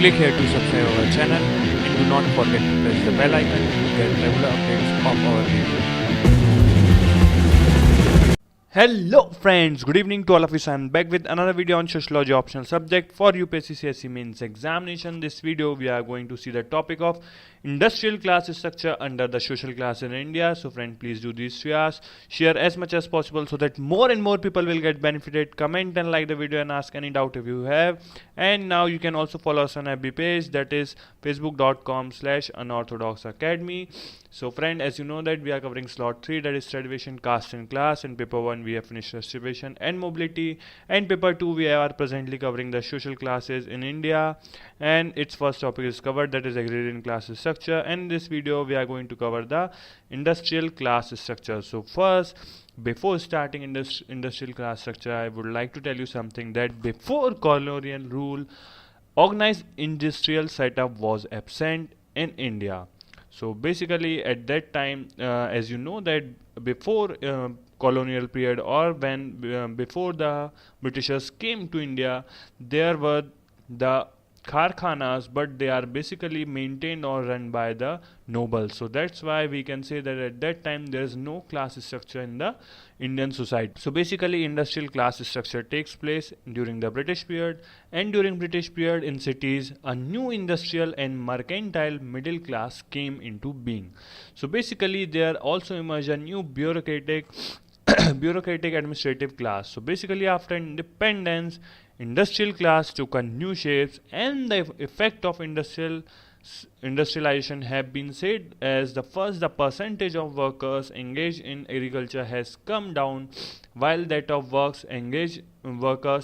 Click here to subscribe our channel and do not forget to press the bell icon to get regular updates of our videos. Hello friends, good evening to all of you. I am back with another video on sociology optional subject for UPSC CSE mains examination. This video we are going to see the topic of industrial class structure under the social class in India. So friend, please do these fears, share as much as possible so that more and more people will get benefited. Comment and like the video and ask any doubt if you have. And now you can also follow us on FB page, that is facebook.com/Unorthodox Academy. So friend, as you know that we are covering slot 3, that is derivation, caste and class. In paper 1 we have finished reservation and mobility, and paper 2 we are presently covering the social classes in India, and its first topic is covered, that is agrarian class structure. And in this video we are going to cover the industrial class structure. So first, before starting industrial class structure, I would like to tell you something, that before colonial rule, organized industrial setup was absent in India. So basically at that time, as you know that before colonial period, or when before the Britishers came to India, there were the kharkhanas, but they are basically maintained or run by the nobles. So that's why we can say that at that time there is no class structure in the Indian society. So basically industrial class structure takes place during the British period, and during British period in cities a new industrial and mercantile middle class came into being. So basically there also emerged a new bureaucratic administrative class. So basically after independence, industrial class took a new shapes, and the effect of industrialization have been said as the percentage of workers engaged in agriculture has come down, while that of workers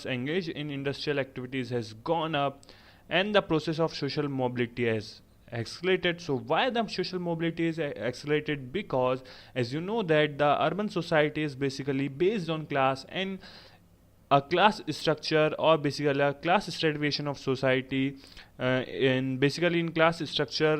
engaged in industrial activities has gone up, and the process of social mobility has accelerated. So why the social mobility is accelerated? Because as you know that the urban society is basically based on class, and a class structure, or basically a class stratification of society, in class structure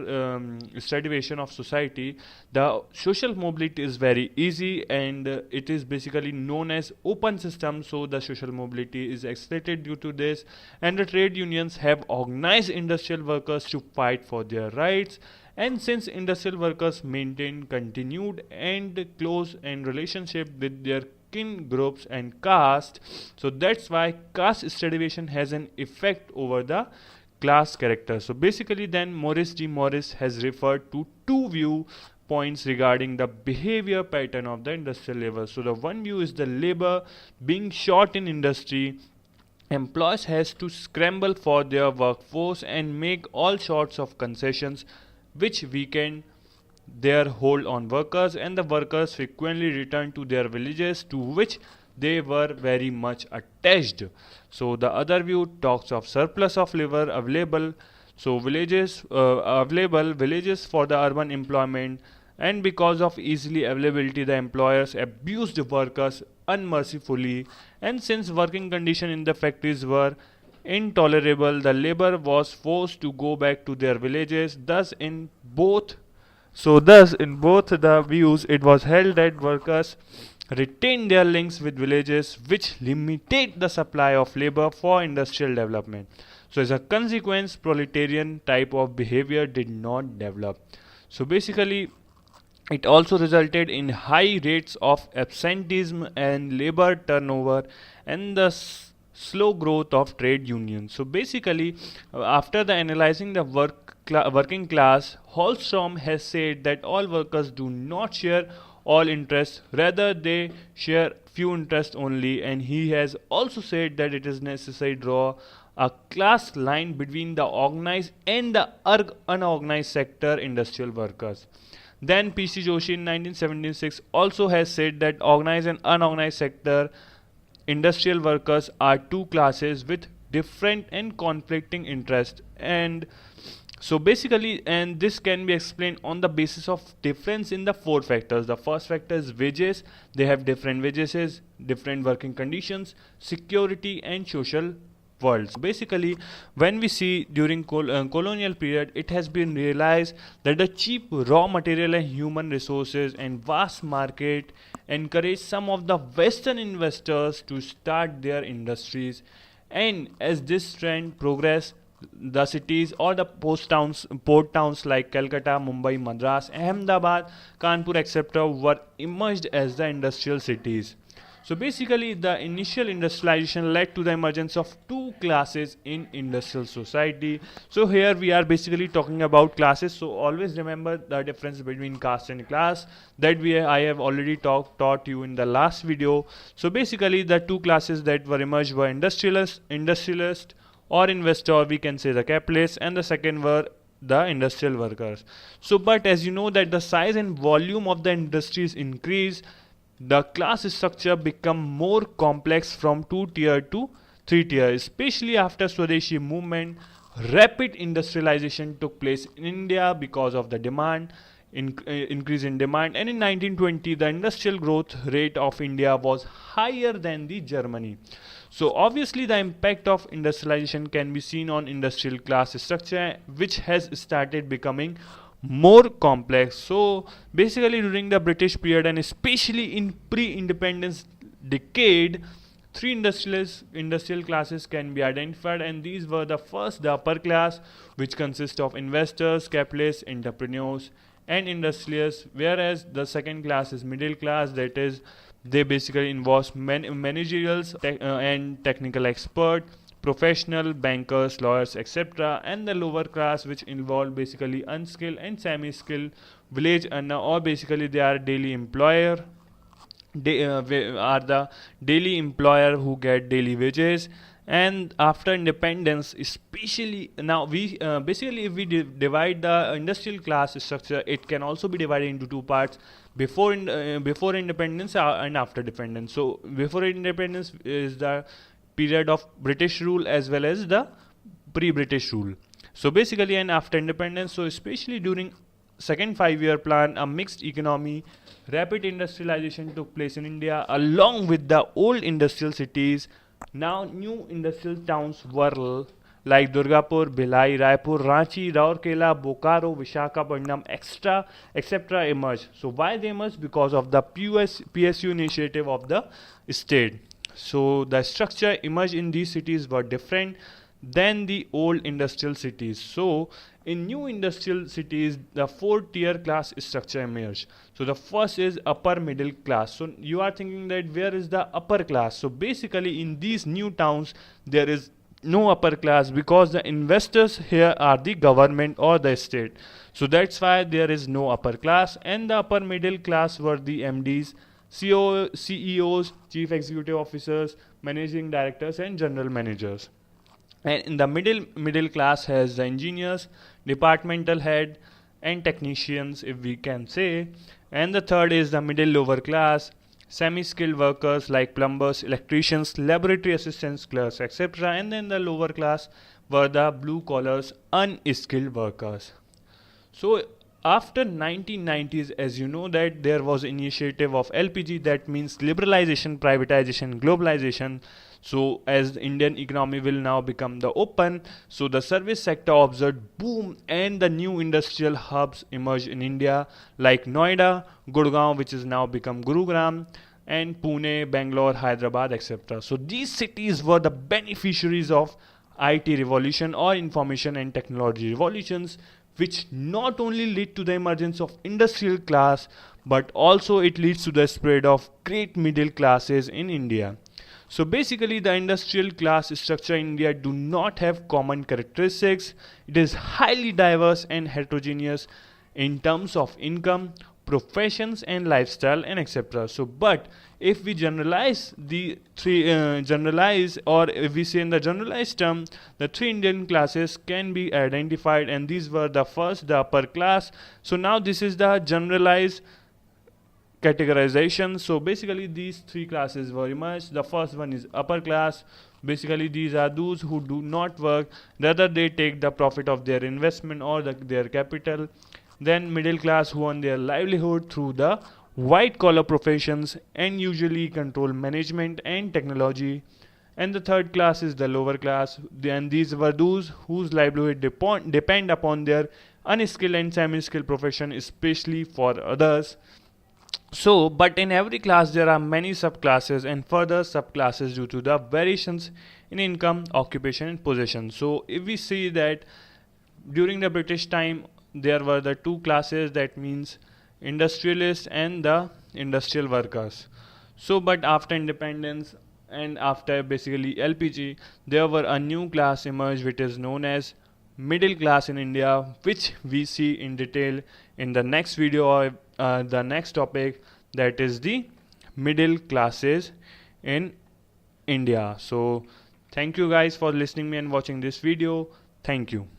stratification of society, the social mobility is very easy, and it is basically known as open system. So the social mobility is accelerated due to this, and the trade unions have organized industrial workers to fight for their rights. And since industrial workers maintain continued and close and relationship with their kin groups and caste, so that's why caste stratification has an effect over the class character. So basically then Morris has referred to two viewpoints regarding the behavior pattern of the industrial labor. So the one view is the labor being short in industry. Employers has to scramble for their workforce and make all sorts of concessions which weaken their hold on workers, and the workers frequently return to their villages to which they were very much attached. So the other view talks of surplus of labor available, so villages for the urban employment, and because of easily availability the employers abused the workers unmercifully, and since working conditions in the factories were intolerable, the labor was forced to go back to their villages. Thus in both the views it was held that workers retained their links with villages, which limited the supply of labor for industrial development. So as a consequence, proletarian type of behavior did not develop. So basically it also resulted in high rates of absenteeism and labor turnover, and the slow growth of trade unions. So basically after the analyzing the working class, Holstrom has said that all workers do not share all interests, rather they share few interests only, and he has also said that it is necessary to draw a class line between the organized and the unorganized sector industrial workers. Then P.C. Joshi in 1976 also has said that organized and unorganized sector industrial workers are two classes with different and conflicting interests. And so basically, and this can be explained on the basis of difference in the four factors. The first factor is wages. They have different wages, different working conditions, security and social worlds. Basically, when we see during colonial period, it has been realized that the cheap raw material and human resources and vast market encourage some of the Western investors to start their industries, and as this trend progress, The cities or the port towns like Calcutta, Mumbai, Madras, Ahmedabad, Kanpur, etc. were emerged as the industrial cities. So basically, the initial industrialization led to the emergence of two classes in industrial society. So here we are basically talking about classes. So always remember the difference between caste and class that I have already taught you in the last video. So basically, the two classes that were emerged were industrialist or investor, we can say the capitalists, and the second were the industrial workers. So but as you know that the size and volume of the industries increase, the class structure become more complex from 2 tier to 3 tier, especially after Swadeshi movement. Rapid industrialization took place in India because of the increase in demand, and in 1920 the industrial growth rate of India was higher than the Germany. So obviously the impact of industrialization can be seen on industrial class structure, which has started becoming more complex. So basically during the British period and especially in pre-independence decade, three industrial classes can be identified, and these were the first, the upper class, which consists of investors, capitalists, entrepreneurs, and industrialists, whereas the second class is middle class, that is they basically involve managerials and technical expert, professional, bankers, lawyers, etc. And the lower class, which involve basically unskilled and semi-skilled village earner, or basically they are daily employer. They are the daily employer who get daily wages. And after independence, especially now we basically if we divide the industrial class structure, it can also be divided into two parts: before independence and after independence. So before independence is the period of British rule as well as the pre-British rule. So basically, and after independence, so especially during second 5-year plan, a mixed economy, rapid industrialization took place in India along with the old industrial cities. Now new industrial towns were like Durgapur, Bhilai, Raipur, Ranchi, Raurkela, Bokaro, Vishakhapatnam, etc. emerged. So why they emerged? Because of the PSU initiative of the state. So the structure emerged in these cities were different than the old industrial cities. So in new industrial cities, the 4-tier class structure emerged. So the first is upper middle class. So you are thinking that where is the upper class? So basically in these new towns there is no upper class, because the investors here are the government or the state. So that's why there is no upper class, and the upper middle class were the MDs, CEOs, chief executive officers, managing directors, and general managers. And in the middle class has the engineers, departmental head, and technicians, if we can say. And the third is the middle lower class, semi-skilled workers like plumbers, electricians, laboratory assistants, clerks, etc. And then the lower class were the blue collars, unskilled workers. So after 1990s, as you know that there was initiative of LPG, that means liberalization, privatization, globalization. So as the Indian economy will now become the open, so the service sector observed boom, and the new industrial hubs emerged in India like Noida, Gurgaon, which is now become Gurugram, and Pune, Bangalore, Hyderabad, etc. So these cities were the beneficiaries of IT revolution or information and technology revolutions, which not only lead to the emergence of industrial class, but also it leads to the spread of great middle classes in India. So basically the industrial class structure in India do not have common characteristics. It is highly diverse and heterogeneous in terms of income, professions, and lifestyle, and etc. So but if we generalize the or if we say in the generalized term, the three Indian classes can be identified, and these were the first, the upper class. So now this is the generalized categorization. So basically these three classes were emerged. The first one is upper class. Basically these are those who do not work, rather they take the profit of their investment or their capital. Then middle class, who earn their livelihood through the white collar professions and usually control management and technology. And the third class is the lower class, and these were those whose livelihood depend upon their unskilled and semi-skilled profession, especially for others. So, but in every class there are many subclasses and further subclasses due to the variations in income, occupation and possession. So if we see that during the British time there were the two classes, that means industrialists and the industrial workers. So but after independence and after basically LPG, there were a new class emerged which is known as middle class in India, which we see in detail in the next video or the next topic, that is the middle classes in India. So thank you guys for listening me and watching this video. Thank you.